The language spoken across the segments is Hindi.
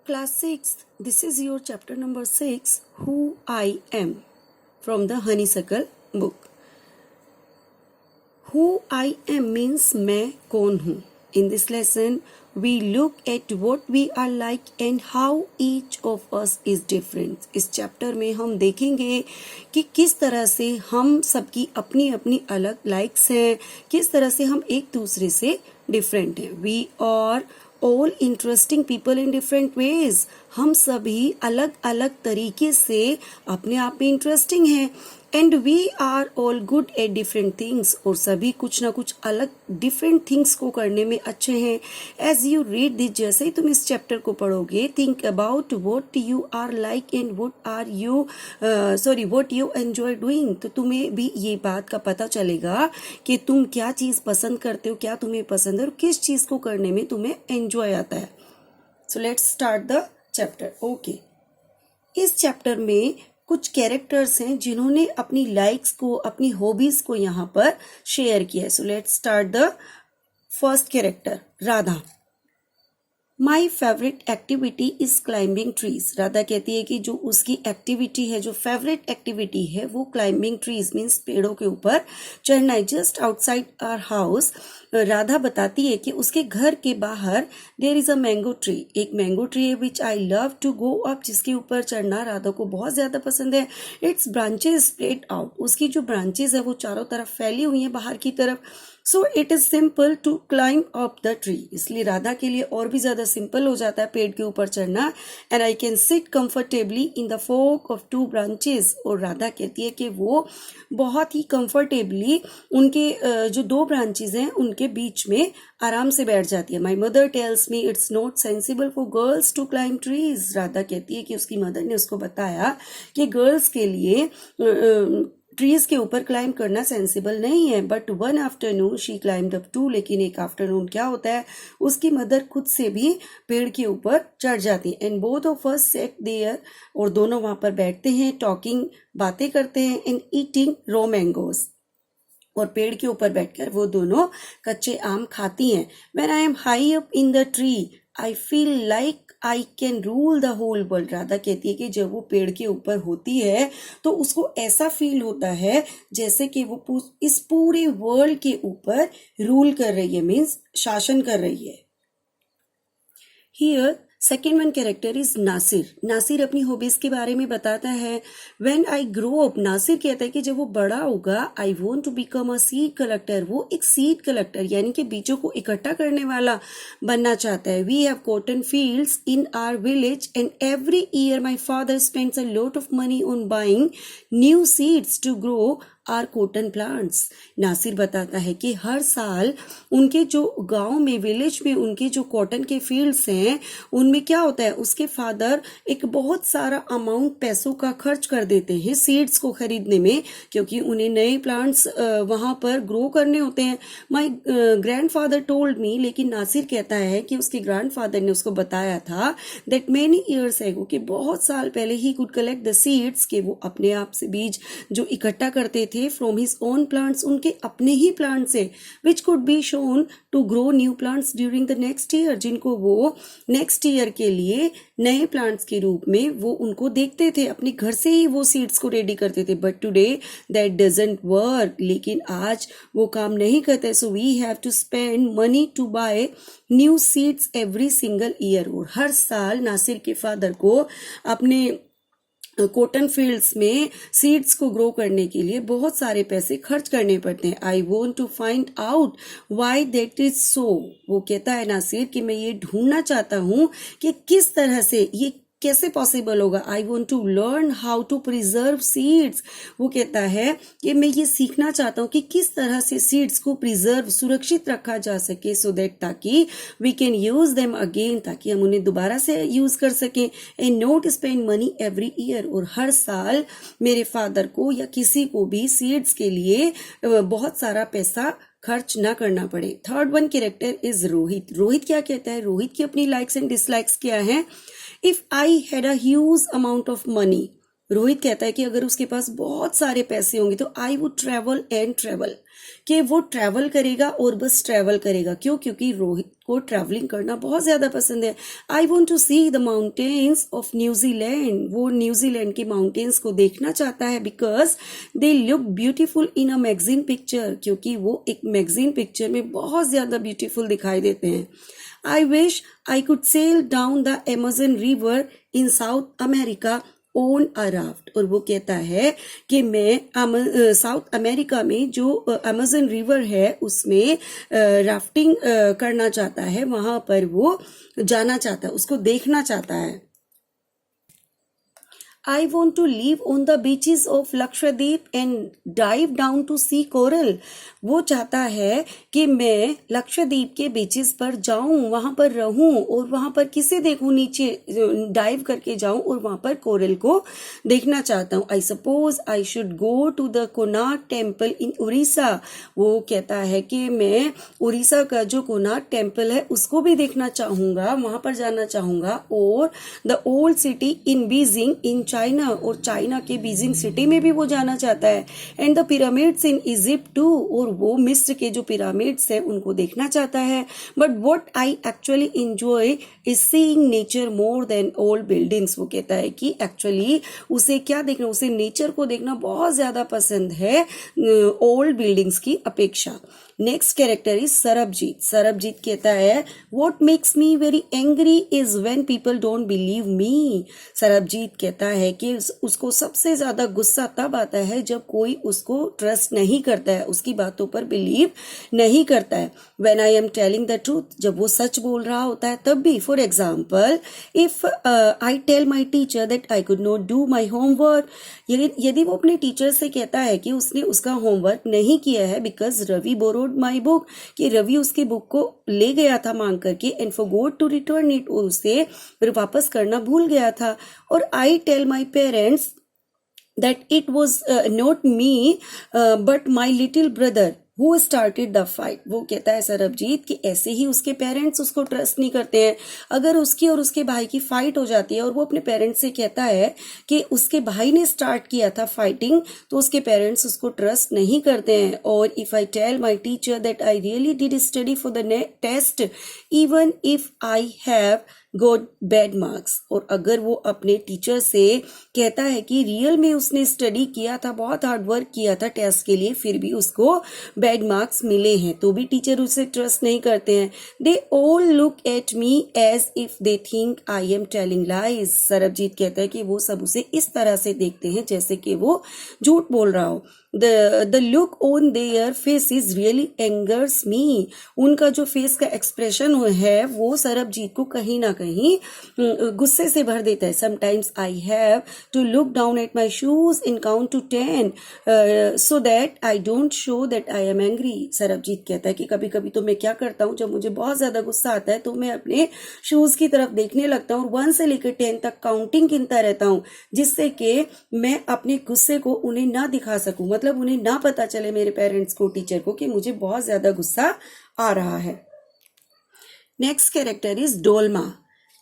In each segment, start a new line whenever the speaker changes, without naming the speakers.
Class 6, this is your chapter number 6, Who I Am, from the Honeysuckle book. Who I am means मैं कौन हूँ. In this lesson, we look at what we are like and how each of us is different. इस चैप्टर में हम देखेंगे कि किस तरह से हम सबकी अपनी अपनी अलग लाइक्स हैं, किस तरह से हम एक दूसरे से डिफरेंट हैं. We are all interesting people in different ways. हम सभी अलग अलग तरीके से अपने आप में इंटरेस्टिंग हैं. And we are all good at different things. और सभी कुछ ना कुछ अलग डिफरेंट थिंग्स को करने में अच्छे हैं. एज यू रीड दिस, जैसे ही तुम इस चैप्टर को पढ़ोगे, think about what you are like and what you enjoy doing. तो तुम्हें भी ये बात का पता चलेगा कि तुम क्या चीज पसंद करते हो, क्या तुम्हें पसंद है और किस चीज को करने में तुम्हें एंजॉय आता है. So let's start the chapter. Okay, इस चैप्टर में कुछ कैरेक्टर्स हैं जिन्होंने अपनी लाइक्स को, अपनी हॉबीज को यहाँ पर शेयर किया है. So let's start the first character, Radha. My favourite activity is climbing trees. Radha कहती है कि जो उसकी एक्टिविटी है, जो फेवरेट एक्टिविटी है, वो क्लाइंबिंग ट्रीज मीन्स पेड़ों के ऊपर चढ़ना है. Just outside our house, Radha बताती है कि उसके घर के बाहर there is a mango tree. एक मैंगो ट्री है which I love to go up, जिसके ऊपर चढ़ना राधा को बहुत ज्यादा पसंद है. Its branches spread out. उसकी जो ब्रांचेस है वो चारों तरफ फैली हुई है बाहर की तरफ. So it is simple to climb up the tree. इसलिए राधा के लिए और भी ज्यादा सिंपल हो जाता है पेड़ के ऊपर चढ़ना. And I can sit comfortably in the fork of two branches. और राधा कहती है कि वो बहुत ही कंफर्टेबली उनके जो दो ब्रांचेस हैं उनके बीच में आराम से बैठ जाती है. My mother tells me it's not sensible for girls to climb trees. Radha कहती है कि उसकी मदर ने उसको बताया कि गर्ल्स के लिए ट्रीज के ऊपर क्लाइंब करना सेंसिबल नहीं है. But one afternoon she climbed up too. लेकिन एक आफ्टरनून क्या होता है, उसकी मदर खुद से भी पेड़ के ऊपर चढ़ जाती है. And both of us sat there. और दोनों वहां पर बैठते हैं, टॉकिंग, बातें करते हैं. And eating raw mangoes. और पेड़ के ऊपर बैठकर वो दोनों कच्चे आम खाती हैं. When I am high up in the tree I feel like I can rule the whole world. Radha कहती है कि जब वो पेड़ के ऊपर होती है तो उसको ऐसा फील होता है जैसे कि वो इस पूरे वर्ल्ड के ऊपर रूल कर रही है, मीन्स शासन कर रही है. Here second one character is Nasir. Nasir अपनी हॉबीज के बारे में बताता है. When I grow up, Nasir कहता है कि जब वो बड़ा होगा, I want to become a seed collector. वो एक सीड कलेक्टर यानी कि बीजों को इकट्ठा करने वाला बनना चाहता है. We have cotton fields in our village and every year my father spends a lot of money on buying new seeds to grow our cotton plants. Nasir बताता है कि हर साल उनके जो गांव में, विलेज में उनके जो कॉटन के फील्ड्स हैं उनमें क्या होता है, उसके फादर एक बहुत सारा अमाउंट पैसों का खर्च कर देते हैं सीड्स को खरीदने में, क्योंकि उन्हें नए प्लांट्स वहां पर ग्रो करने होते हैं. माई ग्रैंडफादर टोल्ड मी. लेकिन नासिर कहता है कि उसके ग्रैंडफादर ने उसको बताया था दैट मेनी ईयर्स एगो, कि बहुत साल पहले he could collect the seeds, कि वो अपने आप से बीज जो इकट्ठा करते थे फ्रॉम हिज ओन प्लांट्स, उनके अपने ही प्लांट से, which could be sown to grow new plants during the next year, जिनको वो नेक्स्ट ईयर के लिए नए प्लांट्स के रूप में वो उनको देखते थे, अपने घर से ही वो सीड्स को रेडी करते थे. But today that doesn't work. लेकिन आज वो काम नहीं करते. So we have to spend money to buy new seeds every single year. और हर साल नासिर के फादर को अपने कॉटन फील्ड्स में सीड्स को ग्रो करने के लिए बहुत सारे पैसे खर्च करने पड़ते हैं. I want to find out why that is so. वो कहता है नासिर कि मैं ये ढूंढना चाहता हूं कि किस तरह से ये कैसे पॉसिबल होगा. I want to learn how to preserve seeds. वो कहता है कि मैं ये सीखना चाहता हूँ कि किस तरह से सीड्स को प्रिजर्व, सुरक्षित रखा जा सके, सो दैट ताकि we can use them again, ताकि हम उन्हें दोबारा से यूज कर सकें. And not spend money every year. और हर साल मेरे फादर को या किसी को भी सीड्स के लिए बहुत सारा पैसा खर्च ना करना पड़े. Third one character is Rohit. Rohit क्या कहता है, रोहित की अपनी लाइक्स एंड डिसलाइक्स क्या है. If I had a huge amount of money, Rohit कहता है कि अगर उसके पास बहुत सारे पैसे होंगे तो I would travel and travel, कि वो ट्रैवल करेगा और बस ट्रैवल करेगा। क्यों? क्योंकि रोहित को ट्रैवलिंग करना बहुत ज्यादा पसंद है। I want to see the mountains of New Zealand, वो न्यूजीलैंड की माउंटेन्स को देखना चाहता है, because they look beautiful in a magazine picture, क्योंकि वो एक मैगजीन पिक्चर में बहुत ज्यादा ब्यूटीफुल दिखाई देते हैं। I wish I could sail down the Amazon River in South America on a raft। और वो कहता है कि मैं साउथ अमेरिका में जो अमेजन रिवर है उसमें राफ्टिंग करना चाहता है, वहां पर वो जाना चाहता है, उसको देखना चाहता है। I want to live on the beaches of Lakshadweep and dive down to see coral। वो चाहता है कि मैं लक्षद्वीप के बीचेस पर जाऊं, वहां पर रहूं और वहां पर किसे देखूं, नीचे डाइव करके जाऊं और वहां पर कोरल को देखना चाहता हूं। I suppose I should go to the Konark temple in Orissa. वो कहता है कि मैं उड़ीसा का जो कोणार्क टेम्पल है उसको भी देखना चाहूंगा, वहां पर जाना चाहूंगा। और the old city in Beijing in China, और चाइना के बीजिंग सिटी में भी वो जाना चाहता है। And the pyramids in Egypt too, और वो मिस्र के जो पिरामिड्स हैं उनको देखना चाहता है। But what I actually enjoy is seeing nature more than old buildings. वो कहता है कि एक्चुअली उसे क्या देखना, उसे नेचर को देखना बहुत ज्यादा पसंद है ओल्ड बिल्डिंग्स की अपेक्षा। Next character is Sarabjit. Sarabjit कहता है what makes me very angry is when people don't believe me. Sarabjit कहता है कि उसको सबसे ज्यादा गुस्सा तब आता है जब कोई उसको ट्रस्ट नहीं करता है, उसकी बातों पर बिलीव नहीं करता है। When I am telling the truth, जब वो सच बोल रहा होता है तब भी। For example if I tell my teacher that I could not do my homework, यदि वो अपने टीचर से कहता है कि उसने उसका होमवर्क नहीं किया है because Ravi borrowed my book, कि रवि उसकी बुक को ले गया था मांग करके, and forgot to return it, और उसे फिर वापस करना भूल गया था। और I tell my parents that it was not me but my little brother who started the fight। वो कहता है सरबजीत कि ऐसे ही उसके पेरेंट्स उसको ट्रस्ट नहीं करते हैं। अगर उसकी और उसके भाई की फाइट हो जाती है और वो अपने पेरेंट्स से कहता है कि उसके भाई ने स्टार्ट किया था फाइटिंग, तो उसके पेरेंट्स उसको ट्रस्ट नहीं करते हैं। और if I tell my teacher that I really did study for the test even if I have got bad marks, और अगर वो अपने टीचर से कहता है कि रियल में उसने स्टडी किया था, बहुत हार्ड वर्क किया था टेस्ट के लिए, फिर भी उसको बैड मार्क्स मिले हैं, तो भी टीचर उसे ट्रस्ट नहीं करते हैं। They all look at me as if they think I am telling lies. Sarabjit कहता है कि वो सब उसे इस तरह से देखते हैं जैसे कि वो झूठ बोल रहा हो। The look on their faces really angers me। उनका जो फेस का एक्सप्रेशन है वो सरबजीत को कहीं ना कहीं गुस्से से भर देता है। Sometimes I have to look down at my shoes and count to 10 so that I don't show that I am angry। Sarabjit कहता है कि कभी कभी तो मैं क्या करता हूँ, जब मुझे बहुत ज्यादा गुस्सा आता है तो मैं अपने शूज की तरफ देखने लगता हूँ और 1 से लेकर 10 तक काउंटिंग गिनता रहता हूँ, जिससे कि मैं अपने गुस्से को उन्हें ना दिखा सकूं, मतलब उन्हें ना पता चले, मेरे पेरेंट्स को, टीचर को, कि मुझे बहुत ज्यादा गुस्सा आ रहा है। Next character is Dolma.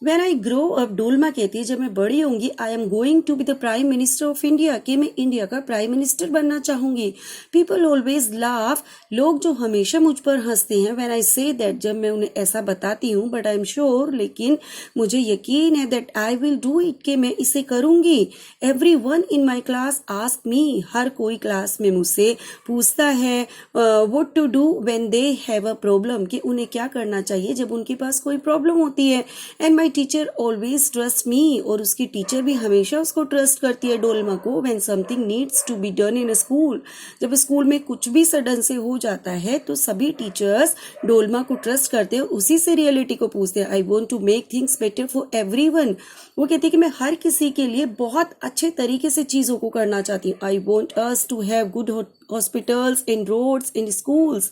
When I grow up, Dolma कहती है जब मैं बड़ी होंगी I am going to be the prime minister of India, कि मैं इंडिया का प्राइम मिनिस्टर बनना चाहूंगी। पीपल ऑलवेज लाफ, लोग जो हमेशा मुझ पर हंसते हैं। व्हेन आई से दैट, जब मैं उन्हें ऐसा बताती हूँ। बट आई एम श्योर, लेकिन मुझे यकीन है that I will do it, कि मैं इसे करूंगी। Every one in my class ask me, हर कोई क्लास में मुझसे पूछता है what to do when they have a problem, कि उन्हें क्या करना चाहिए जब उनके पास कोई प्रॉब्लम होती है। And my teacher always trust me, और उसकी टीचर भी हमेशा उसको ट्रस्ट करती है डोलमा को। When something needs to be done in school, जब स्कूल में कुछ भी सडन से हो जाता है तो सभी टीचर्स डोलमा को ट्रस्ट करते हैं, उसी से रियलिटी को पूछते हैं। I want to make things better for everyone, वो कहती है कि मैं हर किसी के लिए बहुत अच्छे तरीके से चीजों को करना चाहती हूँ। I want us to have good hospitals and roads and schools.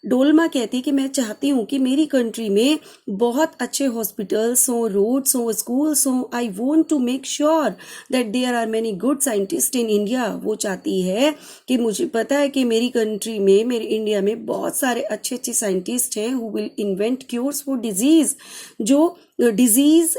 Dolma कहती है कि मैं चाहती हूँ कि मेरी कंट्री में बहुत अच्छे हॉस्पिटल्स हों, रोड्स हों, स्कूल्स हों। I want to make sure that there are many good scientist in India, वो चाहती है कि मुझे पता है कि मेरी कंट्री में, मेरे इंडिया में बहुत सारे अच्छे अच्छे साइंटिस्ट हैं who will invent cures for disease, जो डिजीज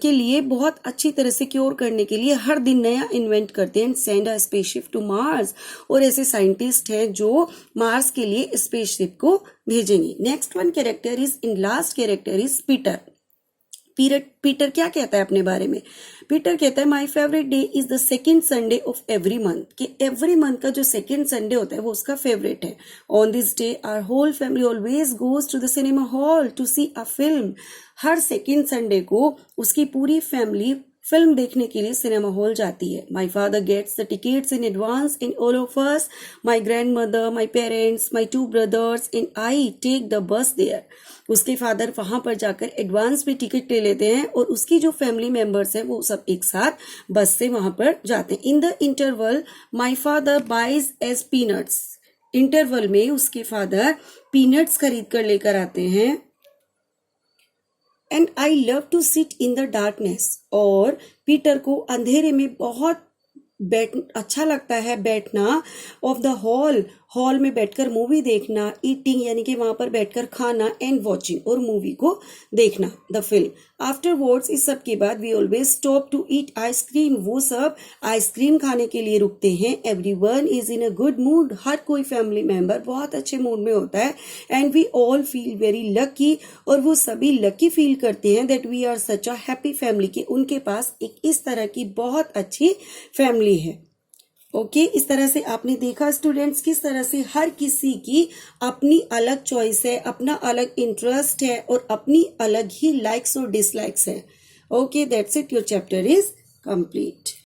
के लिए बहुत अच्छी तरह से क्योर करने के लिए हर दिन नया इन्वेंट करते हैं, send a spaceship to Mars, और ऐसे साइंटिस्ट हैं जो मार्स के लिए स्पेसशिप को भेजेंगे। Next one character is, in last character is Peter. Peter क्या कहता है अपने बारे में? पीटर कहता है my favourite day is the second Sunday off every month, कि एवरी मंथ का जो सेकेंड संडे होता है वो उसका फेवरेट है। On this day our whole family always goes to the cinema hall to see a film. हर सेकेंड संडे को उसकी पूरी फैमिली फिल्म देखने के लिए सिनेमा हॉल जाती है। My father gets the tickets in advance in all of us, my grandmother, my parents, my 2 brothers and I take the bus there. उसके फादर वहां पर जाकर एडवांस में टिकट ले लेते हैं और उसकी जो फैमिली मेंबर्स हैं वो सब एक साथ बस से वहां पर जाते हैं। In the interval my father buys us peanuts. Interval में उसके फादर पीनट्स खरीद कर लेकर आते हैं। And I love to sit in the darkness, और पीटर को अंधेरे में बहुत अच्छा लगता है बैठना। ऑफ द हॉल में बैठकर मूवी देखना, ईटिंग यानी कि वहां पर बैठकर खाना, एंड वॉचिंग और मूवी को देखना द फिल्म। आफ्टरवर्ड्स, इस सब के बाद, we always stop to eat ice cream. वो सब आइसक्रीम खाने के लिए रुकते हैं। Everyone is in a good mood, हर कोई फैमिली मेंबर बहुत अच्छे मूड में होता है। And we all feel very lucky, और वो सभी लकी फील करते हैं that we are such a happy family, कि उनके पास एक इस तरह की बहुत अच्छी फैमिली है। ओके, इस तरह से आपने देखा स्टूडेंट्स किस तरह से हर किसी की अपनी अलग चॉइस है, अपना अलग इंटरेस्ट है और अपनी अलग ही लाइक्स और डिसलाइक्स है। Okay, that's it, your chapter is complete.